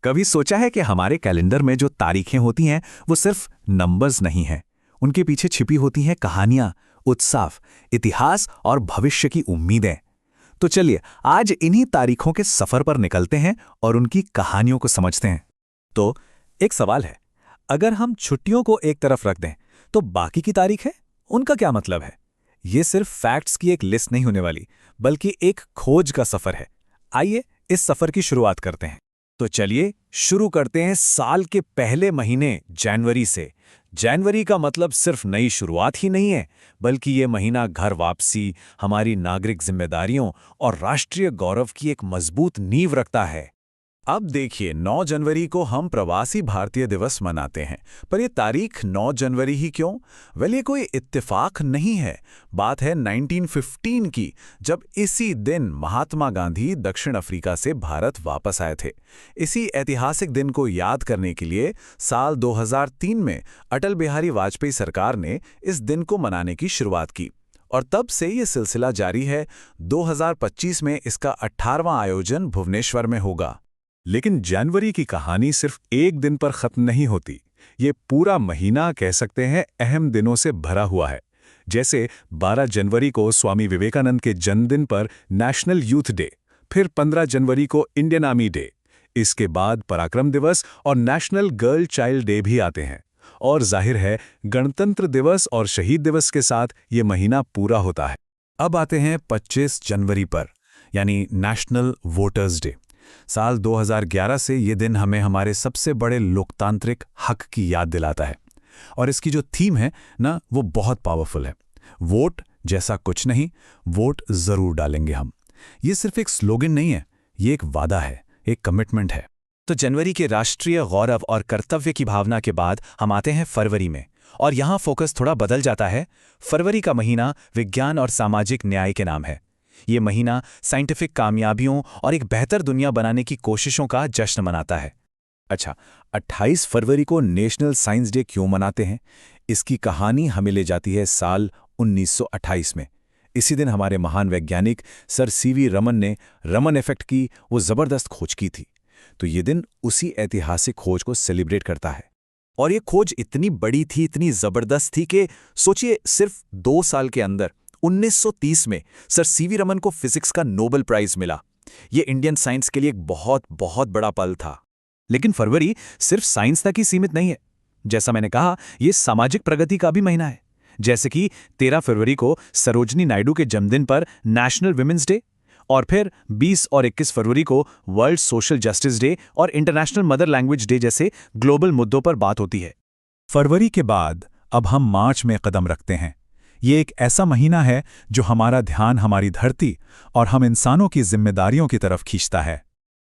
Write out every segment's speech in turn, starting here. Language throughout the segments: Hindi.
कभी सोचा है कि हमारे कैलेंडर में जो तारीखें होती हैं वो सिर्फ नंबर्स नहीं हैं, उनके पीछे छिपी होती हैं कहानियां, उत्साह, इतिहास और भविष्य की उम्मीदें। तो चलिए आज इन्हीं तारीखों के सफर पर निकलते हैं और उनकी कहानियों को समझते हैं। तो एक सवाल है, अगर हम छुट्टियों को एक तरफ रख दें तो बाकी की तारीखें, उनका क्या मतलब है? ये सिर्फ फैक्ट्स की एक लिस्ट नहीं होने वाली, बल्कि एक खोज का सफर है। आइए इस सफर की शुरुआत करते हैं। तो चलिए शुरू करते हैं साल के पहले महीने जनवरी से। जनवरी का मतलब सिर्फ नई शुरुआत ही नहीं है, बल्कि ये महीना घर वापसी, हमारी नागरिक जिम्मेदारियों और राष्ट्रीय गौरव की एक मजबूत नींव रखता है। अब देखिए, 9 जनवरी को हम प्रवासी भारतीय दिवस मनाते हैं, पर ये तारीख 9 जनवरी ही क्यों? ये कोई इत्तेफाक नहीं है। बात है 1915 की, जब इसी दिन महात्मा गांधी दक्षिण अफ्रीका से भारत वापस आए थे। इसी ऐतिहासिक दिन को याद करने के लिए साल 2003 में अटल बिहारी वाजपेयी सरकार ने इस दिन को मनाने की शुरुआत की और तब से ये सिलसिला जारी है। 2025 में इसका 18वां आयोजन भुवनेश्वर में होगा। लेकिन जनवरी की कहानी सिर्फ एक दिन पर खत्म नहीं होती। ये पूरा महीना कह सकते हैं अहम दिनों से भरा हुआ है। जैसे 12 जनवरी को स्वामी विवेकानंद के जन्मदिन पर नेशनल यूथ डे, फिर 15 जनवरी को इंडियन आर्मी डे, इसके बाद पराक्रम दिवस और नेशनल गर्ल चाइल्ड डे भी आते हैं। और जाहिर है गणतंत्र दिवस और शहीद दिवस के साथ ये महीना पूरा होता है। अब आते हैं 25 जनवरी पर, यानी नेशनल वोटर्स डे। साल 2011 से ये दिन हमें हमारे सबसे बड़े लोकतांत्रिक हक की याद दिलाता है। और इसकी जो थीम है ना, वो बहुत पावरफुल है। वोट जैसा कुछ नहीं, वोट जरूर डालेंगे हम। ये सिर्फ एक स्लोगन नहीं है, ये एक वादा है, एक कमिटमेंट है। तो जनवरी के राष्ट्रीय गौरव और कर्तव्य की भावना के बाद हम आते हैं फरवरी में, और यहाँ फोकस थोड़ा बदल जाता है। फरवरी का महीना विज्ञान और सामाजिक न्याय के नाम है। ये महीना साइंटिफिक कामयाबियों और एक बेहतर दुनिया बनाने की कोशिशों का जश्न मनाता है। अच्छा, 28 फरवरी को नेशनल साइंस डे क्यों मनाते हैं? इसकी कहानी हमें ले जाती है साल 1928 में। इसी दिन हमारे महान वैज्ञानिक सर सीवी रमन ने रमन इफेक्ट की वो जबरदस्त खोज की थी। तो ये दिन उसी ऐतिहासिक खोज को सेलिब्रेट करता है। और ये खोज इतनी बड़ी थी, इतनी जबरदस्त थी कि सोचिए, सिर्फ 2 साल के अंदर 1930 में सर सीवी रमन को फिजिक्स का नोबेल प्राइज मिला। यह इंडियन साइंस के लिए एक बहुत बहुत बड़ा पल था। लेकिन फरवरी सिर्फ साइंस तक ही सीमित नहीं है। जैसा मैंने कहा, यह सामाजिक प्रगति का भी महीना है। जैसे कि 13 फरवरी को सरोजनी नायडू के जन्मदिन पर नेशनल विमेंस डे, और फिर 20 और 21 फरवरी को वर्ल्ड सोशल जस्टिस डे और इंटरनेशनल मदर लैंग्वेज डे जैसे ग्लोबल मुद्दों पर बात होती है। फरवरी के बाद अब हम मार्च में कदम रखते हैं। ये एक ऐसा महीना है जो हमारा ध्यान हमारी धरती और हम इंसानों की जिम्मेदारियों की तरफ खींचता है।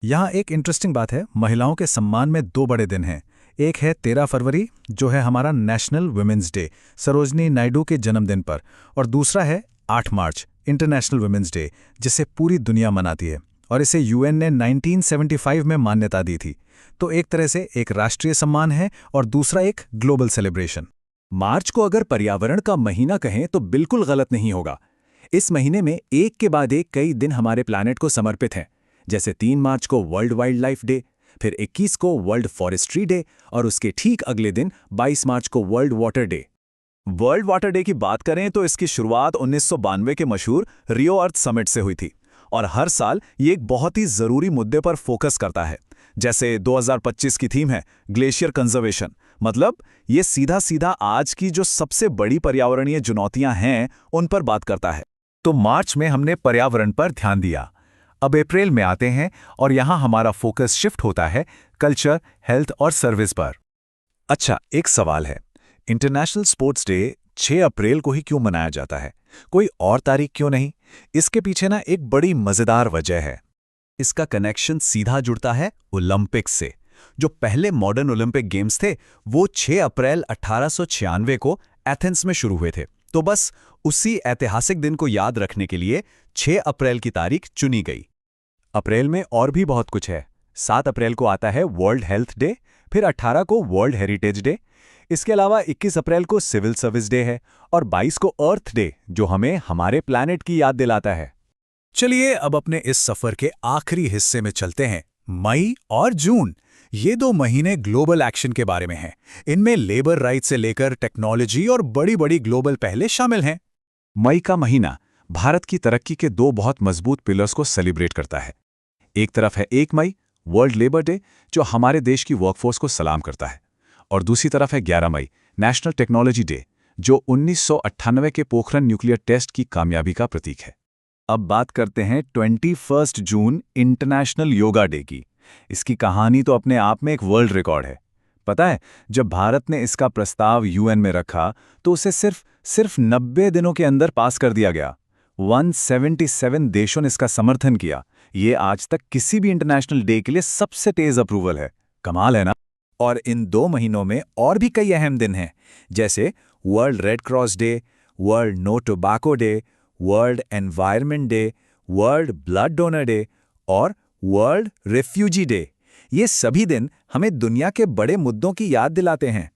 यहाँ एक इंटरेस्टिंग बात है, महिलाओं के सम्मान में 2 बड़े दिन हैं। एक है 13 फरवरी, जो है हमारा national women's day, Sarojini Naidu के जन्मदिन पर, और दूसरा है 8 मार्च, इंटरनेशनल वुमेन्स डे, जिसे पूरी दुनिया मनाती है। और इसे यूएन ने 1975 में मान्यता दी थी। तो एक तरह से एक राष्ट्रीय सम्मान है और दूसरा एक ग्लोबल सेलिब्रेशन। मार्च को अगर पर्यावरण का महीना कहें तो बिल्कुल गलत नहीं होगा। इस महीने में एक के बाद एक कई दिन हमारे प्लैनेट को समर्पित हैं। जैसे 3 मार्च को वर्ल्ड वाइल्ड लाइफ डे, फिर 21 को वर्ल्ड फॉरेस्ट्री डे, और उसके ठीक अगले दिन 22 मार्च को world water day. World water day की बात करें तो इसकी शुरुआत 1992 के मशहूर रियो अर्थ समिट से हुई थी, और हर साल ये एक बहुत ही जरूरी मुद्दे पर फोकस करता है। जैसे 2025 की थीम है ग्लेशियर कंजर्वेशन, मतलब ये सीधा सीधा आज की जो सबसे बड़ी पर्यावरणीय चुनौतियां हैं उन पर बात करता है। तो मार्च में हमने पर्यावरण पर ध्यान दिया। अब अप्रैल में आते हैं और यहां हमारा फोकस शिफ्ट होता है कल्चर, हेल्थ और सर्विस पर। अच्छा, एक सवाल है, इंटरनेशनल स्पोर्ट्स डे 6 अप्रैल को ही क्यों मनाया जाता है? कोई और तारीख क्यों नहीं? इसके पीछे ना एक बड़ी मजेदार वजह है। इसका कनेक्शन सीधा जुड़ता है ओलंपिक्स से। जो पहले मॉडर्न ओलंपिक गेम्स थे वो 6 अप्रैल 1896 को एथेंस में शुरू हुए थे। तो बस उसी ऐतिहासिक दिन को याद रखने के लिए 6 अप्रैल की तारीख चुनी गई। अप्रैल में और भी बहुत कुछ है। 7 अप्रैल को आता है वर्ल्ड हेल्थ डे, फिर 18 को वर्ल्ड हेरिटेज डे। इसके अलावा 21 अप्रैल को सिविल सर्विस डे है, और 22 को अर्थ डे, जो हमें हमारे प्लैनेट की याद दिलाता है। चलिए अब अपने इस सफर के आखिरी हिस्से में चलते हैं, मई और जून। ये 2 महीने ग्लोबल एक्शन के बारे में हैं। इनमें लेबर राइट से लेकर टेक्नोलॉजी और बड़ी-बड़ी ग्लोबल पहले शामिल हैं। मई का महीना भारत की तरक्की के 2 बहुत मजबूत पिलर्स को सेलिब्रेट करता है। एक तरफ है 1 मई वर्ल्ड लेबर डे, जो हमारे देश की वर्कफोर्स को सलाम करता है, और दूसरी तरफ है 11 मई नेशनल टेक्नोलॉजी डे, जो 1998 के पोखरण न्यूक्लियर टेस्ट की कामयाबी का प्रतीक है। अब बात करते हैं 21 जून इंटरनेशनल योगा डे की। इसकी कहानी तो अपने आप में एक वर्ल्ड रिकॉर्ड है। पता है, जब भारत ने इसका प्रस्ताव यूएन में रखा तो उसे सिर्फ 90 दिनों के अंदर पास कर दिया गया। 177 देशों ने इसका समर्थन किया। ये आज तक किसी भी इंटरनेशनल डे के लिए सबसे तेज अप्रूवल है। कमाल है ना। और इन 2 महीनों में और भी कई अहम दिन हैं, जैसे world red cross day, world no tobacco day, world environment day, world blood donor day और वर्ल्ड रिफ्यूजी डे। ये सभी दिन हमें दुनिया के बड़े मुद्दों की याद दिलाते हैं।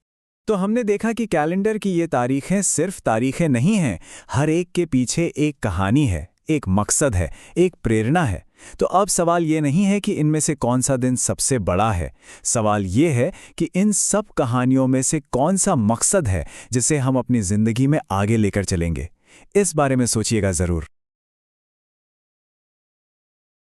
तो हमने देखा कि कैलेंडर की ये तारीखें सिर्फ तारीखें नहीं हैं, हर एक के पीछे एक कहानी है, एक मकसद है, एक प्रेरणा है। तो अब सवाल ये नहीं है कि इनमें से कौन सा दिन सबसे बड़ा है, सवाल ये है कि इन सब कहानियों में से कौन सा मकसद है जिसे हम अपनी जिंदगी में आगे लेकर चलेंगे। इस बारे में सोचिएगा ज़रूर।